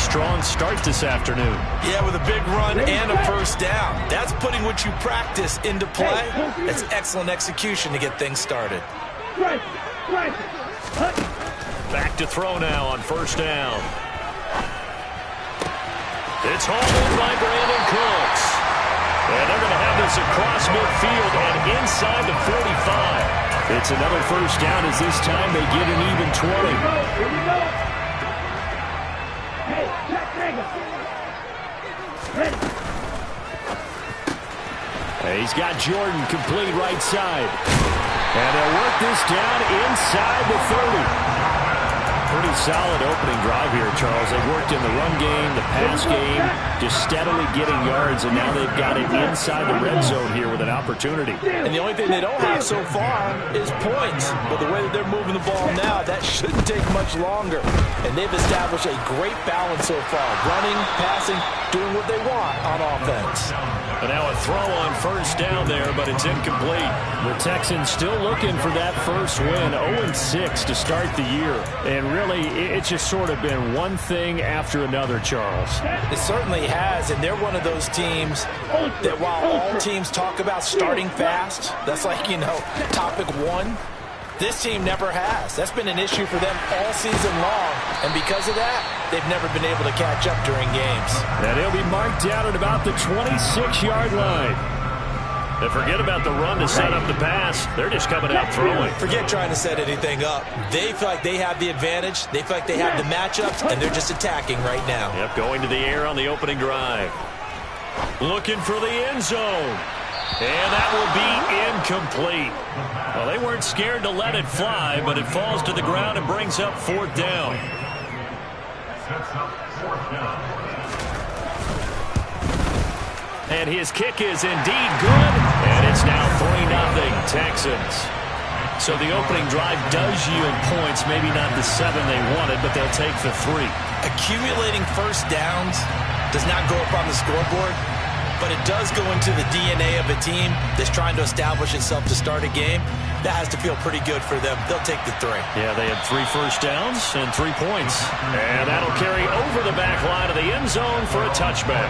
strong start this afternoon. Yeah, with a big run and a first down. That's putting what you practice into play. That's excellent execution to get things started. Back to throw now on first down. It's hauled in by Brandon Cooks. And they're going to have this across midfield and inside the 45. It's another first down as this time they get an even 20. Here we go. Hey, check, ready. He's got Jordan complete right side. And they'll work this down inside the 30. Pretty solid opening drive here, Charles. They've worked in the run game, the pass game, just steadily getting yards, and now they've got it inside the red zone here with an opportunity. And the only thing they don't have so far is points. But the way that they're moving the ball now, that shouldn't take much longer. And they've established a great balance so far. Running, passing, doing what they want on offense. And now a throw on first down there, but it's incomplete. The Texans still looking for that first win, 0-6 to start the year. And really, it's just sort of been one thing after another, Charles. It certainly has, and they're one of those teams that while all teams talk about starting fast, that's like, topic one, this team never has. That's been an issue for them all season long, and because of that, they've never been able to catch up during games. And he'll be marked down at about the 26-yard line. And forget about the run to set up the pass. They're just coming out throwing. Forget trying to set anything up. They feel like they have the advantage. They feel like they have the matchups, and they're just attacking right now. Yep, going to the air on the opening drive. Looking for the end zone. And that will be incomplete. Well, they weren't scared to let it fly, but it falls to the ground and brings up fourth down. And his kick is indeed good, and it's now 3-0 Texans. So the opening drive does yield points, maybe not the 7 they wanted, but they'll take the 3. Accumulating first downs does not go up on the scoreboard, but it does go into the DNA of a team that's trying to establish itself to start a game. That has to feel pretty good for them. They'll take the 3. Yeah, they had 3 first downs and 3 points. And that'll carry over the back line of the end zone for a touchback.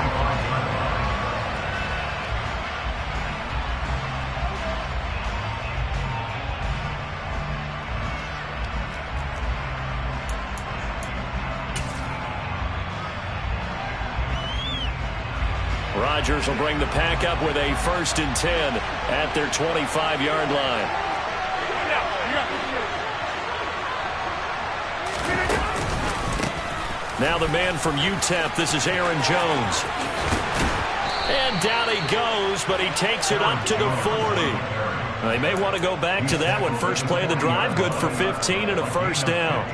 Rodgers will bring the pack up with a 1st and 10 at their 25-yard line. Now the man from UTEP, this is Aaron Jones. And down he goes, but he takes it up to the 40. They may want to go back to that one. First play of the drive, good for 15 and a first down.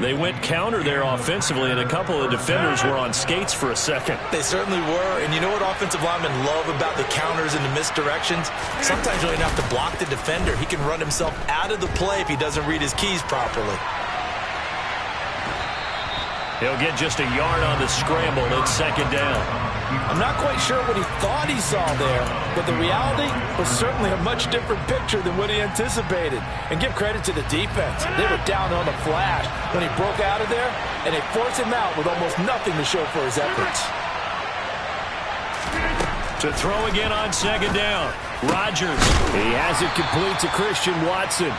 They went counter there offensively, and a couple of defenders were on skates for a second. They certainly were, and you know what offensive linemen love about the counters and the misdirections? Sometimes you don't have to block the defender. He can run himself out of the play if he doesn't read his keys properly. He'll get just a yard on the scramble. It's 2nd down. I'm not quite sure what he thought he saw there, but the reality was certainly a much different picture than what he anticipated. And give credit to the defense. They were down on the flash when he broke out of there, and they forced him out with almost nothing to show for his efforts. To throw again on 2nd down. Rodgers. He has it complete to Christian Watson.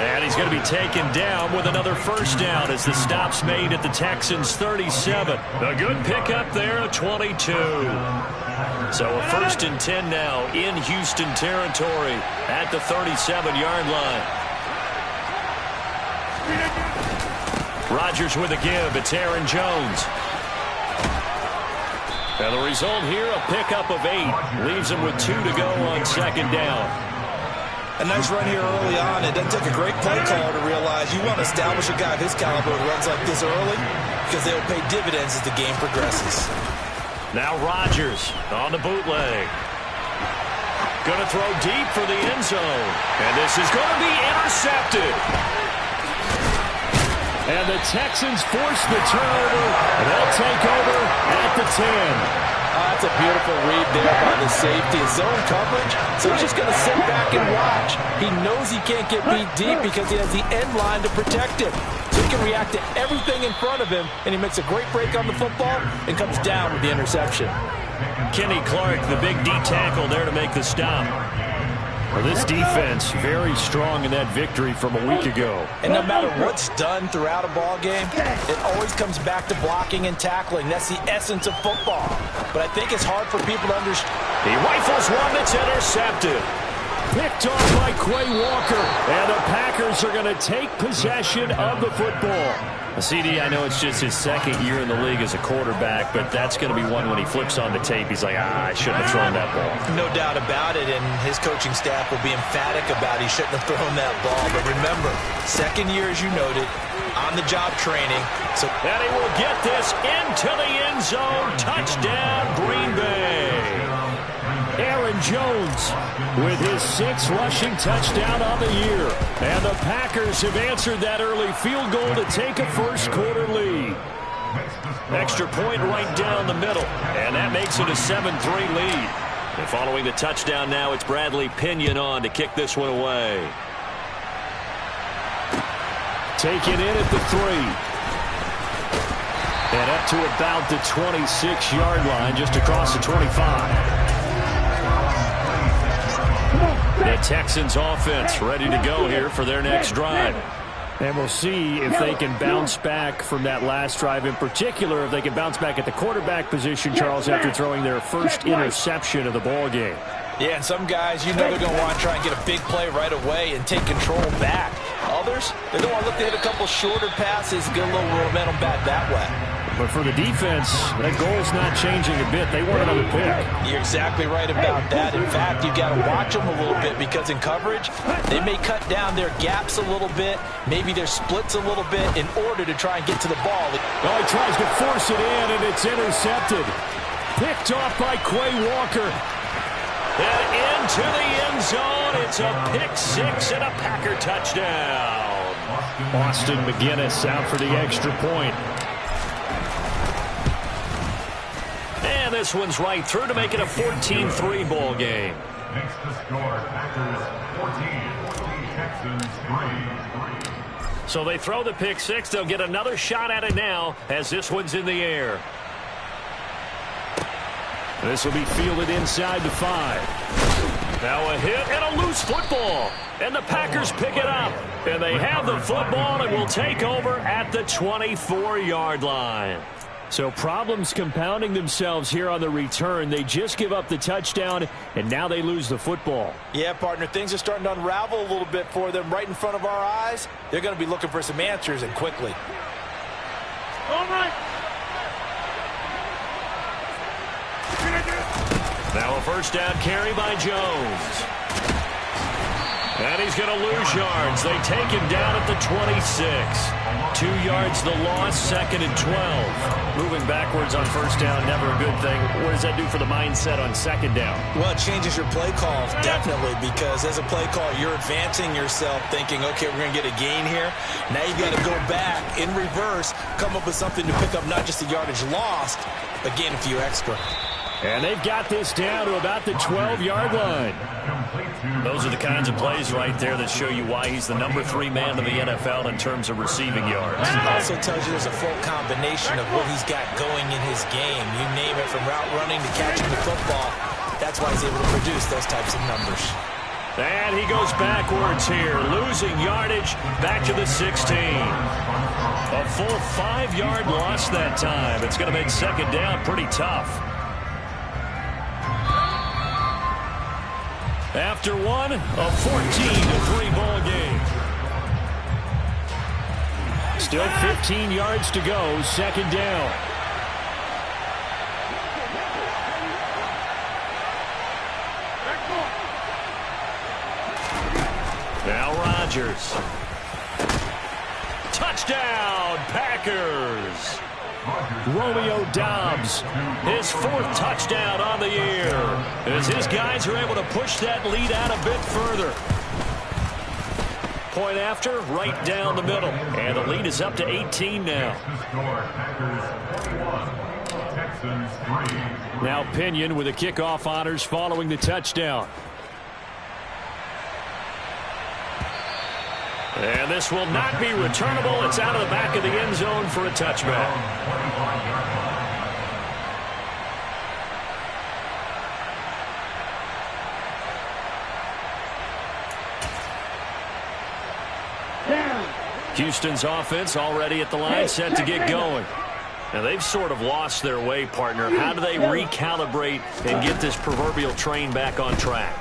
And he's going to be taken down with another first down as the stop's made at the Texans' 37. A good pickup there at 22. So a 1st and 10 now in Houston territory at the 37-yard line. Rodgers with a give. It's Aaron Jones. And the result here, a pickup of 8. Leaves him with 2 to go on 2nd down. A nice run here early on. It doesn't take a great play caller to realize you want to establish a guy of his caliber who runs like this early because they'll pay dividends as the game progresses. Now Rodgers on the bootleg. Going to throw deep for the end zone. And this is going to be intercepted. And the Texans force the turnover. And they'll take over at the 10. That's That's a beautiful read there by the safety. His zone coverage, so he's just going to sit back and watch. He knows he can't get beat deep because he has the end line to protect him. So he can react to everything in front of him, and he makes a great break on the football and comes down with the interception. Kenny Clark, the big D tackle there to make the stop. Well, this defense very strong in that victory from a week ago. And no matter what's done throughout a ball game, it always comes back to blocking and tackling. That's the essence of football. But I think it's hard for people to understand. He rifles one that's intercepted. Picked off by Quay Walker. And the Packers are going to take possession of the football. CD, I know it's just his second year in the league as a quarterback, but that's going to be one when he flips on the tape. He's like, I shouldn't have thrown that ball. No doubt about it, and his coaching staff will be emphatic about he shouldn't have thrown that ball. But remember, second year, as you noted, on-the-job training. So and he will get this into the end zone. Touchdown, Green Bay. Aaron Jones with his 6th rushing touchdown on the year. And the Packers have answered that early field goal to take a first-quarter lead. Extra point right down the middle. And that makes it a 7-3 lead. And following the touchdown now, it's Bradley Pinion on to kick this one away. Taken in at the 3. And up to about the 26-yard line, just across the 25. The Texans offense ready to go here for their next drive. And we'll see if they can bounce back from that last drive. In particular, if they can bounce back at the quarterback position, Charles, after throwing their first interception of the ball game. Yeah, and some guys, you know they're going to want to try and get a big play right away and take control back. Others, they're going to want to look to hit a couple shorter passes, get a little momentum back that way. But for the defense, that goal's not changing a bit. They want another pick. You're exactly right about that. In fact, you've got to watch them a little bit because in coverage, they may cut down their gaps a little bit, maybe their splits a little bit in order to try and get to the ball. Oh, he tries to force it in, and it's intercepted. Picked off by Quay Walker. And into the end zone. It's a pick-6 and a Packer touchdown. Austin McGinnis out for the extra point. And this one's right through to make it a 14-3 ball game. Makes the score Packers 14, Texans 3. So they throw the pick-6. They'll get another shot at it now as this one's in the air. This will be fielded inside the 5. Now a hit and a loose football. And the Packers pick it up. And they have the football and will take over at the 24-yard line. So problems compounding themselves here on the return. They just give up the touchdown, and now they lose the football. Yeah, partner, things are starting to unravel a little bit for them right in front of our eyes. They're going to be looking for some answers, and quickly. All right. Now a first down carry by Jones. And he's going to lose yards. They take him down at the 26. 2 yards the loss, 2nd and 12. Moving backwards on first down, never a good thing. What does that do for the mindset on 2nd down? Well, it changes your play call, definitely, because as a play call, you're advancing yourself thinking, okay, we're going to get a gain here. Now you've got to go back in reverse, come up with something to pick up not just the yardage lost, but gain a few extra. And they've got this down to about the 12-yard line. Those are the kinds of plays right there that show you why he's the number 3 man in the NFL in terms of receiving yards. It also tells you there's a full combination of what he's got going in his game. You name it, from route running to catching the football. That's why he's able to produce those types of numbers. And he goes backwards here, losing yardage back to the 16. A full 5-yard loss that time. It's going to make 2nd down pretty tough. After one, a 14-3 ball game. Still 15 yards to go, 2nd down. Now Rodgers. Touchdown, Packers. Romeo Doubs, his 4th touchdown on the year, as his guys are able to push that lead out a bit further. Point after, right down the middle, and the lead is up to 18 now. Texans 3. Now Pinion with the kickoff honors following the touchdown. And this will not be returnable. It's out of the back of the end zone for a touchback. Houston's offense already at the line, set to get going. Now, they've sort of lost their way, partner. How do they recalibrate and get this proverbial train back on track?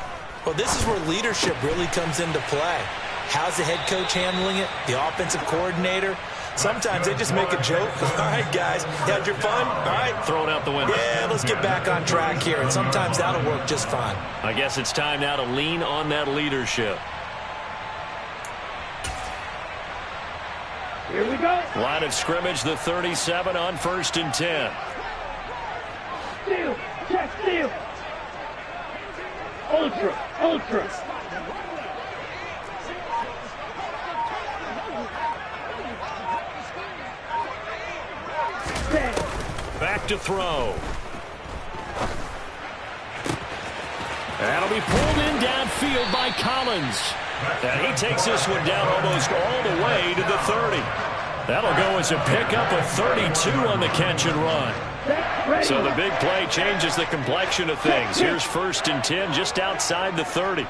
Well, this is where leadership really comes into play. How's the head coach handling it? The offensive coordinator? Sometimes they just make a joke. All right, guys, you had your fun? All right. Throw it out the window. Yeah, let's get back on track here. And sometimes that'll work just fine. I guess it's time now to lean on that leadership. Here we go. Line of scrimmage, the 37 on 1st and 10. Steal. Check steal. Ultra. Ultra. Back to throw. That'll be pulled in downfield by Collins. And he takes this one down almost all the way to the 30. That'll go as a pickup of 32 on the catch and run. So the big play changes the complexion of things. Here's 1st and 10 just outside the 30.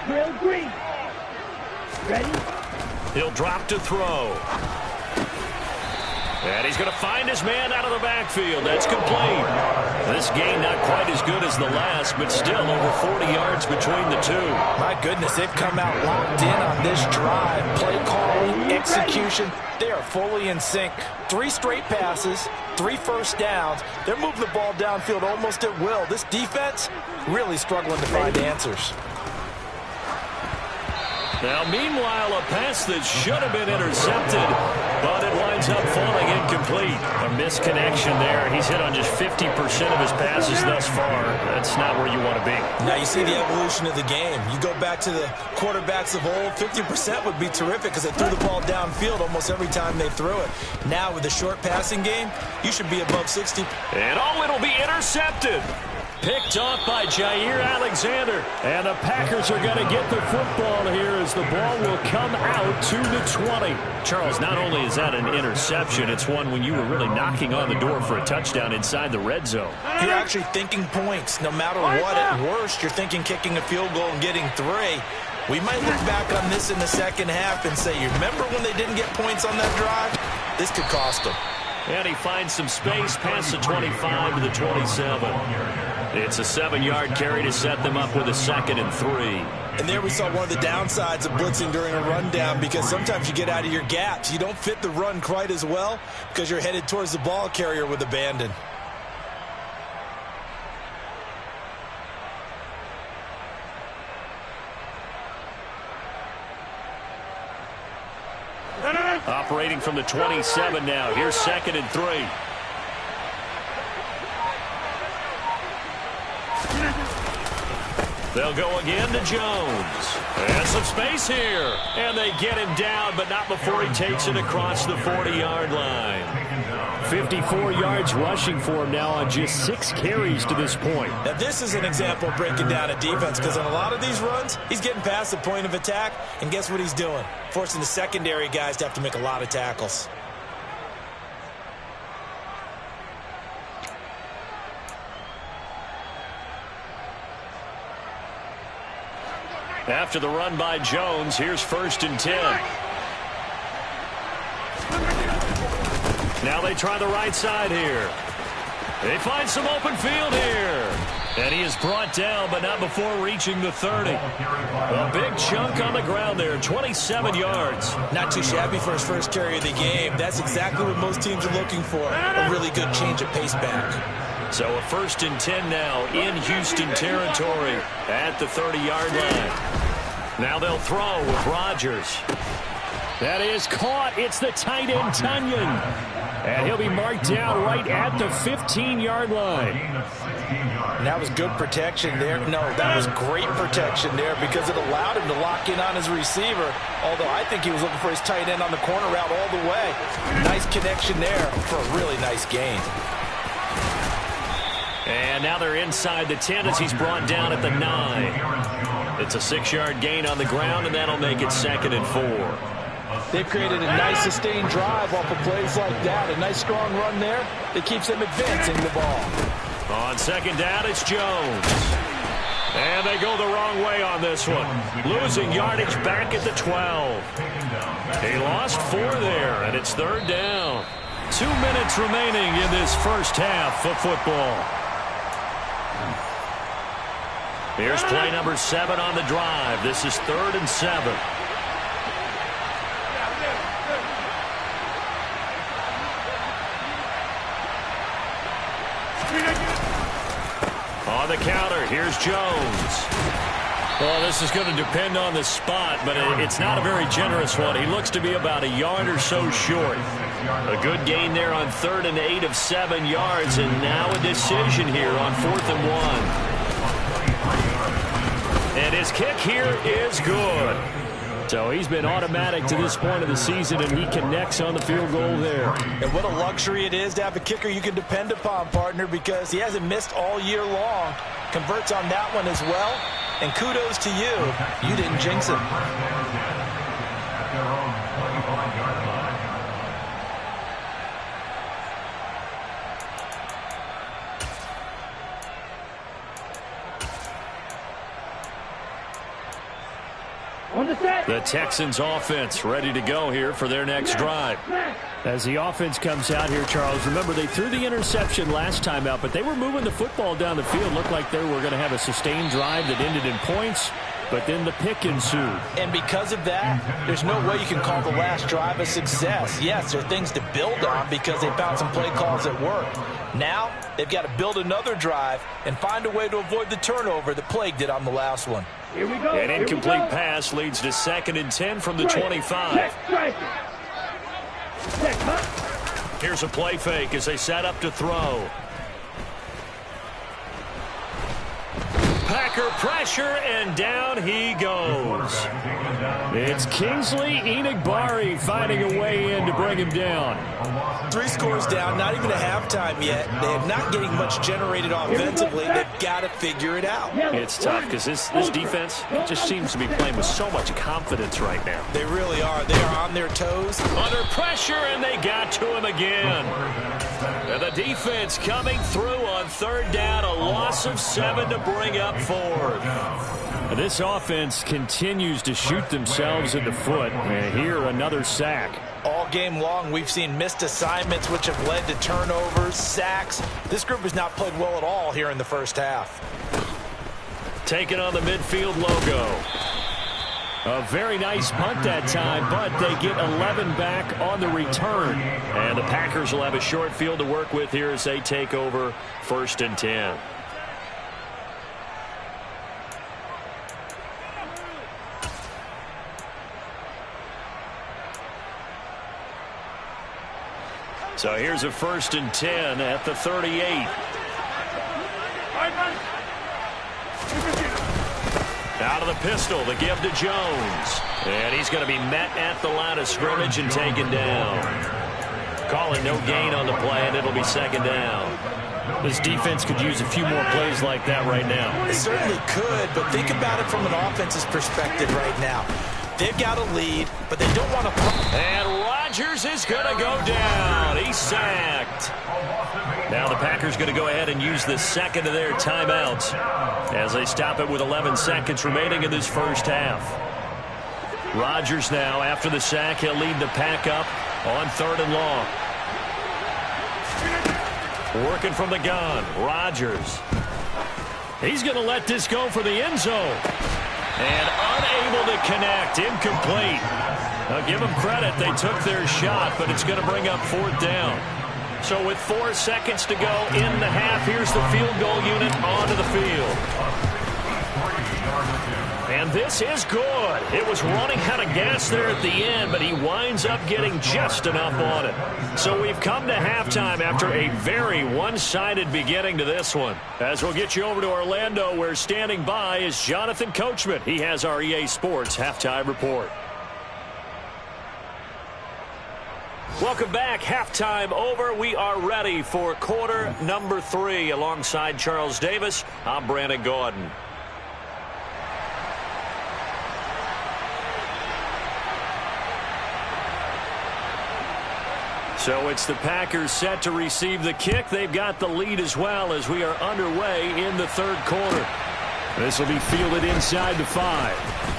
Real green. Ready? He'll drop to throw. And he's going to find his man out of the backfield. That's complete. This game not quite as good as the last, but still over 40 yards between the two. My goodness, they've come out locked in on this drive. Play calling, execution, they are fully in sync. 3 straight passes, 3 first downs. They're moving the ball downfield almost at will. This defense really struggling to find answers. Now, meanwhile, a pass that should have been intercepted, but it winds up falling incomplete. A misconnection there. He's hit on just 50% of his passes thus far. That's not where you want to be. Now, you see the evolution of the game. You go back to the quarterbacks of old, 50% would be terrific because they threw the ball downfield almost every time they threw it. Now, with the short passing game, you should be above 60. And it'll be intercepted. Picked off by Jair Alexander. And the Packers are going to get the football here as the ball will come out to the 20. Charles, not only is that an interception, it's one when you were really knocking on the door for a touchdown inside the red zone. You're actually thinking points. No matter what, at worst, you're thinking kicking a field goal and getting 3. We might look back on this in the second half and say, you remember when they didn't get points on that drive? This could cost them. And he finds some space past the 25 to the 27. It's a 7-yard carry to set them up with a 2nd and 3. And there we saw one of the downsides of blitzing during a rundown because sometimes you get out of your gaps. You don't fit the run quite as well because you're headed towards the ball carrier with abandon. Operating from the 27 now. Here's 2nd and 3. They'll go again to Jones. And some space here. And they get him down, but not before he takes it across the 40-yard line. 54 yards rushing for him now on just 6 carries to this point. Now, this is an example of breaking down a defense because on a lot of these runs, he's getting past the point of attack, and guess what he's doing? Forcing the secondary guys to have to make a lot of tackles. After the run by Jones, here's 1st and 10. Now they try the right side here. They find some open field here. And he is brought down, but not before reaching the 30. A big chunk on the ground there, 27 yards. Not too shabby for his first carry of the game. That's exactly what most teams are looking for. A really good change of pace back. So a 1st and 10 now in Houston territory at the 30-yard line. Now they'll throw with Rodgers. That is caught. It's the tight end, Tunyon. And he'll be marked down right at the 15-yard line. And that was good protection there. No, that was great protection there because it allowed him to lock in on his receiver. Although I think he was looking for his tight end on the corner route all the way. Nice connection there for a really nice gain. And now they're inside the 10 as he's brought down at the 9. It's a 6-yard gain on the ground, and that'll make it 2nd and 4. They've created a nice sustained drive off of plays like that. A nice strong run there that keeps them advancing the ball. On 2nd down, it's Jones. And they go the wrong way on this one. Losing yardage back at the 12. He lost 4 there, and it's 3rd down. 2 minutes remaining in this first half of football. Here's play number 7 on the drive. This is 3rd and 7. On the counter, here's Jones. Well, this is going to depend on the spot, but it's not a very generous one. He looks to be about a yard or so short. A good gain there on 3rd and 8 of 7 yards, and now a decision here on 4th and 1. And his kick here is good. So he's been automatic to this point of the season, and he connects on the field goal there. And what a luxury it is to have a kicker you can depend upon, partner, because he hasn't missed all year long. Converts on that one as well. And kudos to you. You didn't jinx him. The Texans offense ready to go here for their next drive. As the offense comes out here, Charles, remember they threw the interception last time out, but they were moving the football down the field. Looked like they were going to have a sustained drive that ended in points, but then the pick ensued. And because of that, there's no way you can call the last drive a success. Yes, there are things to build on because they found some play calls that work. Now, they've got to build another drive and find a way to avoid the turnover that plagued it on the last one. Here we go. An incomplete pass leads to 2nd and 10 from the 25. Here's a play fake as they set up to throw. Packer pressure, and down he goes. It's Kingsley Enagbari finding a way in to bring him down. 3 scores down, not even a halftime yet. They are not getting much generated offensively. They've got to figure it out. It's tough because this defense just seems to be playing with so much confidence right now. They really are. They are on their toes. Under pressure, and they got to him again. And the defense coming through on 3rd down. A loss of 7 to bring up 4th. This offense continues to shoot themselves in the foot. And here, another sack. All game long, we've seen missed assignments, which have led to turnovers, sacks. This group has not played well at all here in the first half. Taking on the midfield logo. A very nice punt that time, but they get 11 back on the return. And the Packers will have a short field to work with here as they take over 1st and 10. So here's a 1st and 10 at the 38. Out of the pistol, the give to Jones. And he's going to be met at the line of scrimmage and taken down. Calling no gain on the play, and it'll be 2nd down. This defense could use a few more plays like that right now. It certainly could, but think about it from an offense's perspective right now. They've got a lead, but they don't want to... And Rodgers is going to go down. He's sacked. Now the Packers going to go ahead and use the 2nd of their timeouts as they stop it with 11 seconds remaining in this first half. Rodgers now, after the sack, he'll lead the pack up on 3rd and long. Working from the gun, Rodgers. He's going to let this go for the end zone. And unable to connect, incomplete. Now give them credit, they took their shot, but it's going to bring up 4th down. So with 4 seconds to go in the half, here's the field goal unit onto the field. And this is good. It was running out of gas there at the end, but he winds up getting just enough on it. So we've come to halftime after a very one-sided beginning to this one. As we'll get you over to Orlando, where standing by is Jonathan Coachman. He has our EA Sports halftime report. Welcome back. Halftime over. We are ready for quarter number 3. Alongside Charles Davis, I'm Brandon Gordon. So it's the Packers set to receive the kick. They've got the lead as well as we are underway in the third quarter. This will be fielded inside the 5.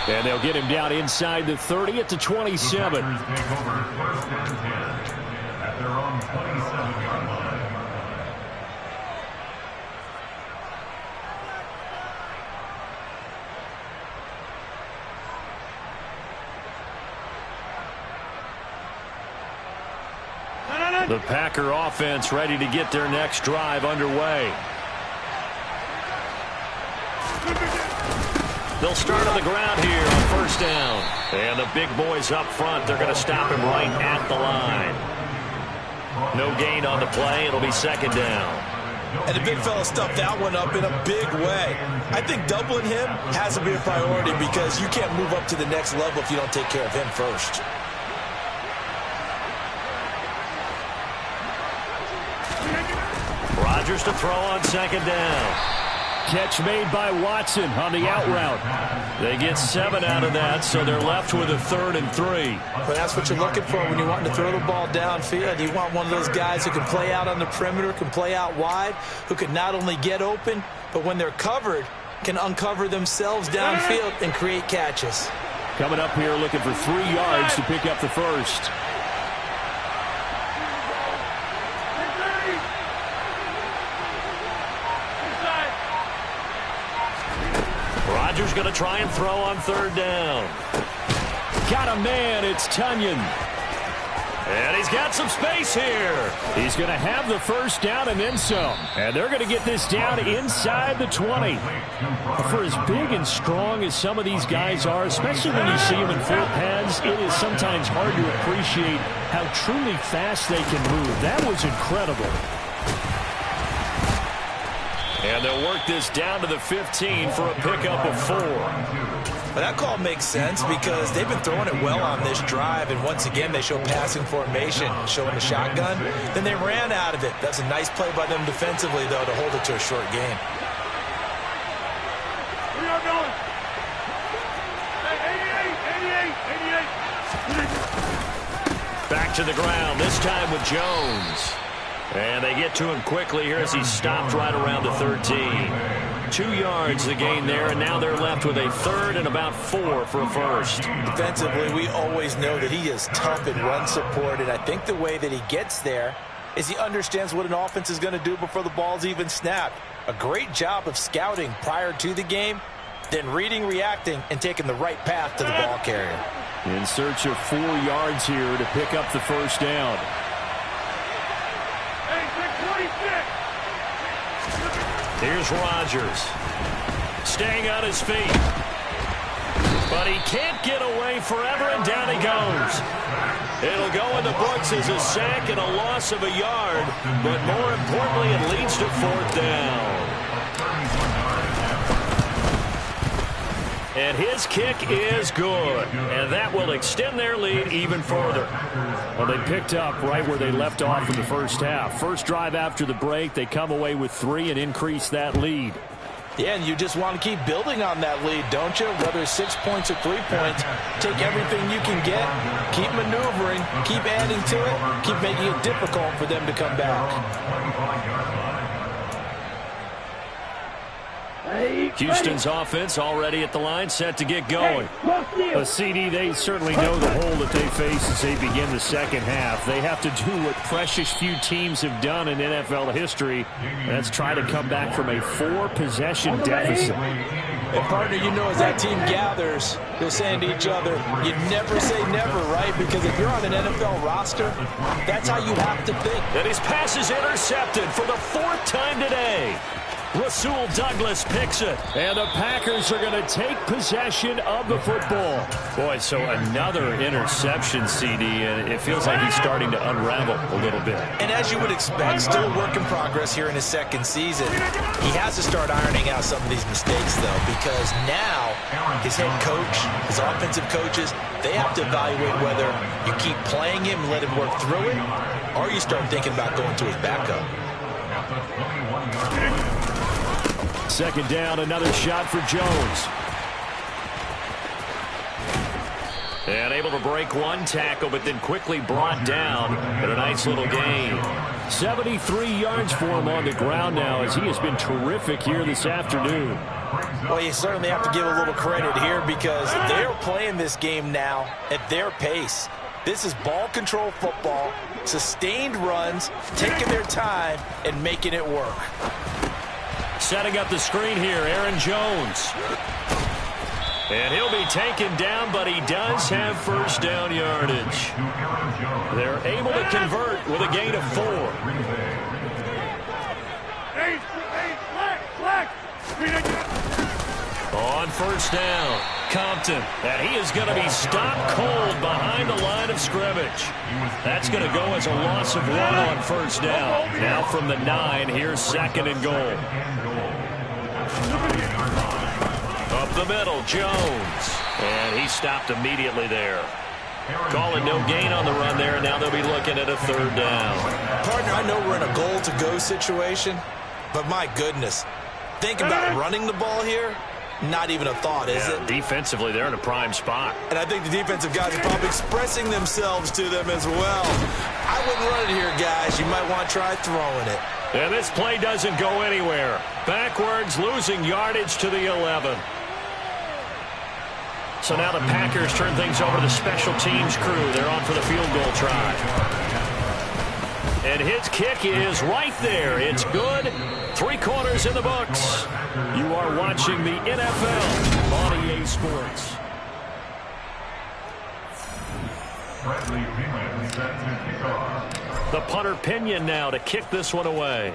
And they'll get him down inside the 30 at the 27. The Packers take over first and 10 at their own 27-yard line. The Packer offense ready to get their next drive underway. They'll start on the ground here on first down. And the big boys up front, they're going to stop him right at the line. No gain on the play. It'll be second down. And the big fella stuffed that one up in a big way. I think doubling him has to be a priority because you can't move up to the next level if you don't take care of him first. Rodgers to throw on second down. Catch made by Watson on the out route. They get 7 out of that, so they're left with a 3rd and 3. But that's what you're looking for when you want to throw the ball downfield. You want one of those guys who can play out on the perimeter, can play out wide, who can not only get open, but when they're covered, can uncover themselves downfield and create catches. Coming up here looking for 3 yards to pick up the first. Rodgers going to try and throw on third down. Got a man. It's Tunyon. And he's got some space here. He's going to have the first down and then some. And they're going to get this down inside the 20. For as big and strong as some of these guys are, especially when you see them in full pads, it is sometimes hard to appreciate how truly fast they can move. That was incredible. And they'll work this down to the 15 for a pickup of 4. But that call makes sense because they've been throwing it well on this drive, and once again they show passing formation, showing the shotgun. Then they ran out of it. That's a nice play by them defensively, though, to hold it to a short gain. We are going. 88. Back to the ground, this time with Jones. And they get to him quickly here as he stopped right around the 13. 2 yards the gain there, and now they're left with a 3rd and about 4 for a first. Defensively, we always know that he is tough in run support, and I think the way that he gets there is he understands what an offense is going to do before the ball's even snapped. A great job of scouting prior to the game, then reading, reacting, and taking the right path to the ball carrier. In search of 4 yards here to pick up the first down. Here's Rodgers. Staying on his feet. But he can't get away forever, and down he goes. It'll go in the books as a sack and a loss of a yard. But more importantly, it leads to 4th down. And his kick is good. And that will extend their lead even further. Well, they picked up right where they left off in the first half. First drive after the break, they come away with 3 and increase that lead. Yeah, and you just want to keep building on that lead, don't you? Whether it's 6 points or 3 points, take everything you can get, keep maneuvering, keep adding to it, keep making it difficult for them to come back. Houston's offense already at the line, set to get going. A CD, they certainly know the hole that they face as they begin the second half. They have to do what precious few teams have done in NFL history. That's try to come back from a 4-possession deficit. And partner, you know, as that team gathers, they're saying to each other, you never say never, right? Because if you're on an NFL roster, that's how you have to think. And his pass is intercepted for the 4th time today. Rasul Douglas picks it. And the Packers are going to take possession of the football. Boy, so another interception, CD, and it feels like he's starting to unravel a little bit. And as you would expect, still a work in progress here in his second season. He has to start ironing out some of these mistakes, though, because now his head coach, his offensive coaches, they have to evaluate whether you keep playing him and let him work through it, or you start thinking about going to his backup. Second down, another shot for Jones. And able to break one tackle, but then quickly brought down at a nice little gain. 73 yards for him on the ground now, as he has been terrific here this afternoon. Well, you certainly have to give a little credit here because they're playing this game now at their pace. This is ball control football, sustained runs, taking their time, and making it work. Setting up the screen here, Aaron Jones. And he'll be taken down, but he does have first down yardage. They're able to convert with a gain of 4. On first down, Compton. And he is going to be stopped cold behind the line of scrimmage. That's going to go as a loss of 1 on first down. Now from the 9, here's second and goal. Up the middle, Jones. And he stopped immediately there. Calling no gain on the run there, and now they'll be looking at a third down. Partner, I know we're in a goal-to-go situation, but my goodness, think about running the ball here. Not even a thought, is it? Defensively, they're in a prime spot. And I think the defensive guys are probably expressing themselves to them as well. I wouldn't run it here, guys. You might want to try throwing it. And this play doesn't go anywhere. Backwards, losing yardage to the 11. So now the Packers turn things over to the special teams crew. They're on for the field goal try. And his kick is right there. It's good. 3 quarters in the books. You are watching the NFL on EA Sports. The punter Pinion now to kick this one away.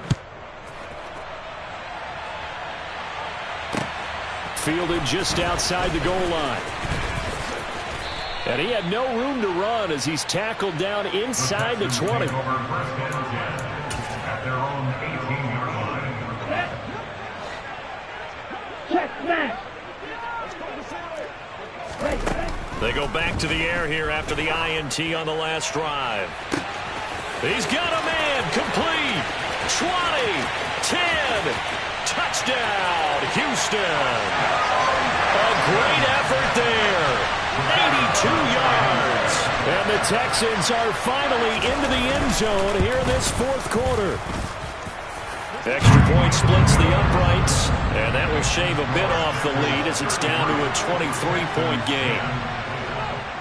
Fielded just outside the goal line. And he had no room to run as he's tackled down inside the 20. At their own 18-yard line. Check smash. They go back to the air here after the INT on the last drive. He's got a man complete. 20, 10, touchdown, Houston. A great effort there. 82 yards. And the Texans are finally into the end zone here in this fourth quarter. Extra point splits the uprights, and that will shave a bit off the lead as it's down to a 23-point game.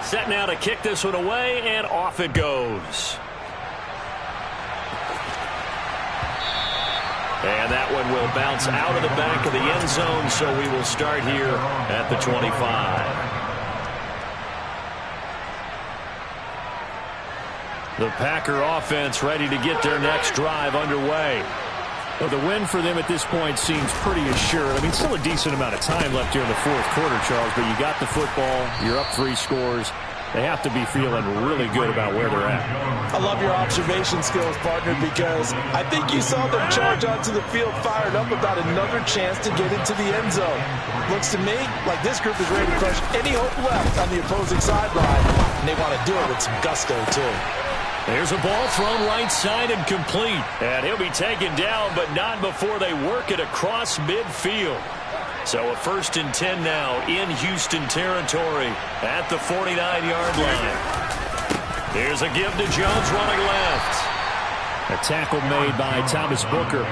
Set now to kick this one away, and off it goes. And that one will bounce out of the back of the end zone, so we will start here at the 25. The Packer offense ready to get their next drive underway. Well, the win for them at this point seems pretty assured. I mean, still a decent amount of time left here in the fourth quarter, Charles, but you got the football, you're up 3 scores. They have to be feeling really good about where they're at. I love your observation skills, partner, because I think you saw them charge onto the field fired up about another chance to get into the end zone. Looks to me like this group is ready to crush any hope left on the opposing sideline, and they want to do it with some gusto, too. There's a ball thrown right side and complete. And he'll be taken down, but not before they work it across midfield. So a 1st and 10 now in Houston territory at the 49-yard line. Here's a give to Jones running left. A tackle made by Thomas Booker.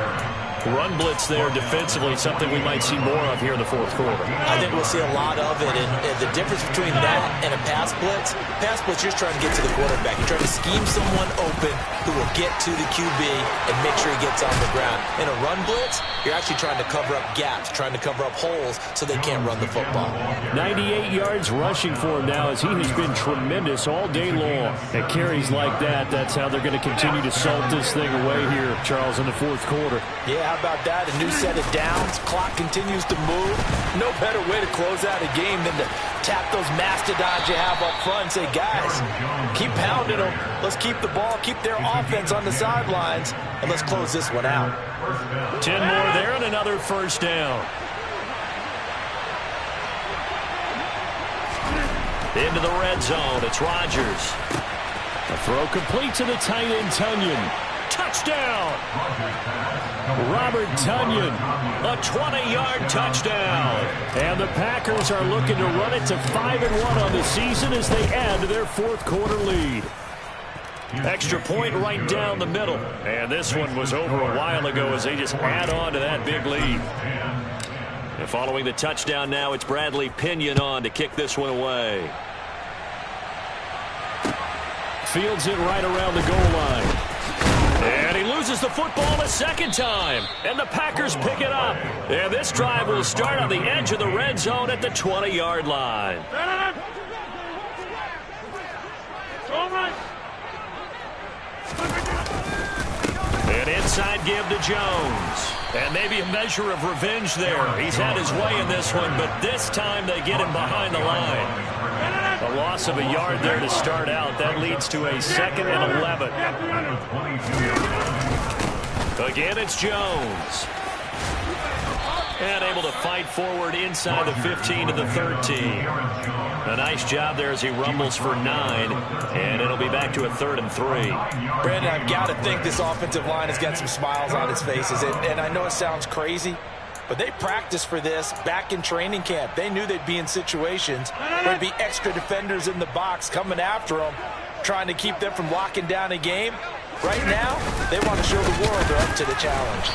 Run blitz there defensively, something we might see more of here in the fourth quarter. I think we'll see a lot of it, and the difference between that and a pass blitz, you're just trying to get to the quarterback. You're trying to scheme someone open who will get to the QB and make sure he gets on the ground. In a run blitz, you're actually trying to cover up gaps, trying to cover up holes so they can't run the football. 98 yards rushing for him now as he has been tremendous all day long. At carries like that, that's how they're going to continue to salt this thing away here, Charles, in the fourth quarter. Yeah, How about that? A new set of downs. Clock continues to move. No better way to close out a game than to tap those mastodons you have up front and say, guys, keep pounding them. Let's keep the ball, keep their offense on the sidelines, and let's close this one out. 10 more there and another first down. Into the red zone. It's Rodgers. A throw complete to the tight end, Tunyon. Touchdown! Robert Tunyon, a 20-yard touchdown. And the Packers are looking to run it to 5-1 on the season as they add to their fourth quarter lead. Extra point right down the middle. And this one was over a while ago as they just add on to that big lead. And following the touchdown now, it's Bradley Pinion on to kick this one away. Fields it right around the goal line. And he loses the football a second time. And the Packers pick it up. And this drive will start on the edge of the red zone at the 20-yard line. An inside give to Jones. And maybe a measure of revenge there. He's had his way in this one, but this time they get him behind the line. A loss of a yard there to start out. That leads to a 2nd and 11. Again, it's Jones. And able to fight forward inside the 15 to the 13. A nice job there as he rumbles for 9. And it'll be back to a 3rd and 3. Brandon, I've got to think this offensive line has got some smiles on its faces. And I know it sounds crazy, but they practiced for this back in training camp. They knew they'd be in situations where there'd be extra defenders in the box coming after them, trying to keep them from locking down a game. Right now, they want to show the world they're up to the challenge.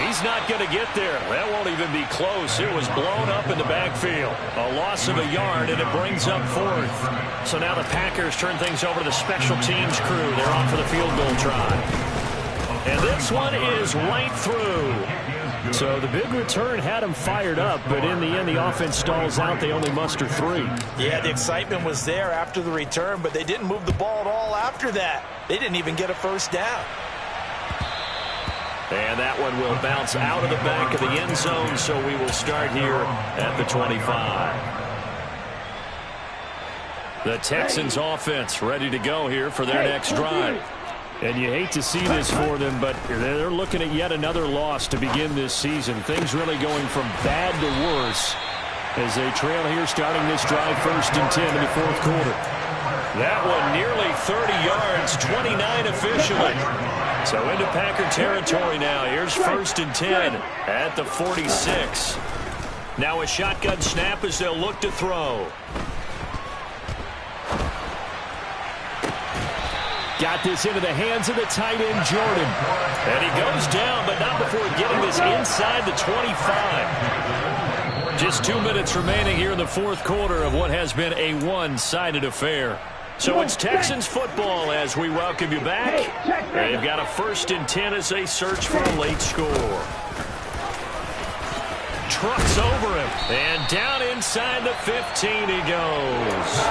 He's not going to get there. That won't even be close. It was blown up in the backfield. A loss of a yard, and it brings up 4th. So now the Packers turn things over to the special teams crew. They're on for the field goal try. And this one is right through. So the big return had him fired up, but in the end, the offense stalls out. They only muster 3. Yeah, the excitement was there after the return, but they didn't move the ball at all after that. They didn't even get a first down. And that one will bounce out of the back of the end zone, so we will start here at the 25. The Texans offense ready to go here for their next drive. And you hate to see this for them, but they're looking at yet another loss to begin this season. Things really going from bad to worse as they trail here starting this drive 1st and 10 in the 4th quarter. That one nearly 30 yards, 29 officially. So into Packer territory now. Here's 1st and 10 at the 46. Now a shotgun snap as they'll look to throw. Got this into the hands of the tight end, Jordan. And he goes down, but not before getting this inside the 25. Just 2 minutes remaining here in the 4th quarter of what has been a one-sided affair. So it's Texans football as we welcome you back. They've got a 1st and 10 as they search for a late score. Trucks over him, and down inside the 15 he goes.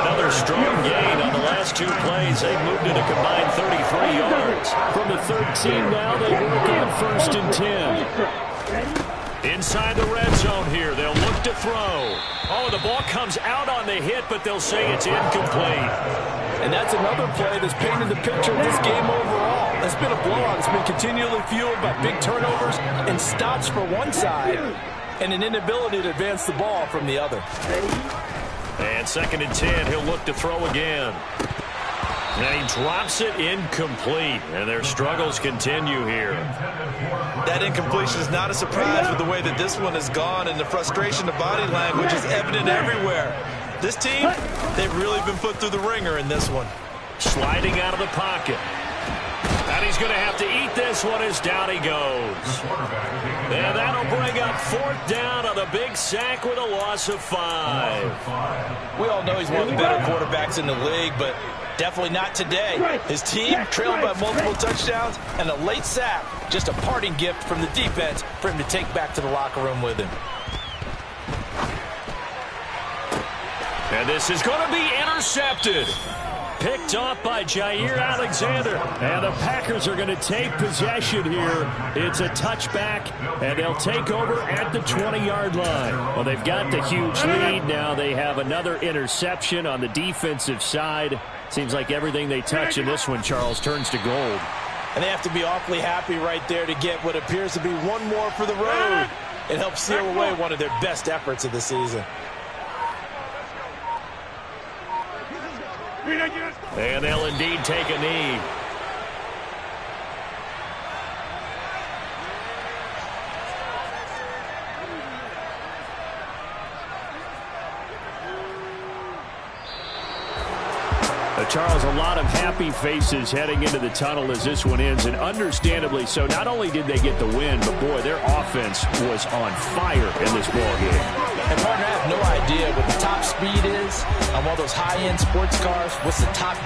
Another strong gain on the last 2 plays. They moved it a combined 33 yards. From the 13 now, they work on 1st and 10. Inside the red zone here, they'll look to throw. Oh, the ball comes out on the hit, but they'll say it's incomplete. And that's another play that's painted the picture of this game overall. It's been a blowout. It's been continually fueled by big turnovers and stops for one side and an inability to advance the ball from the other. And 2nd and 10, he'll look to throw again. And he drops it incomplete, and their struggles continue here. That incompletion is not a surprise with the way that this one has gone, and the frustration of body language is evident everywhere. This team, they've really been put through the ringer in this one. Sliding out of the pocket. And he's going to have to eat this one as down he goes. And that'll bring up 4th down on the big sack with a loss of 5. We all know he's one of the better quarterbacks in the league, but definitely not today. His team trailed by multiple touchdowns and a late sack. Just a parting gift from the defense for him to take back to the locker room with him. And this is going to be intercepted. Picked off by Jair Alexander. And the Packers are going to take possession here. It's a touchback, and they'll take over at the 20-yard line. Well, they've got the huge lead. Now they have another interception on the defensive side. Seems like everything they touch in this one, Charles, turns to gold. And they have to be awfully happy right there to get what appears to be one more for the road. It helps seal away one of their best efforts of the season. And they'll indeed take a knee. Charles, a lot of happy faces heading into the tunnel as this one ends, and understandably so. Not only did they get the win, but, boy, their offense was on fire in this ballgame. And, partner, I have no idea what the top speed is on one of those high-end sports cars. What's the top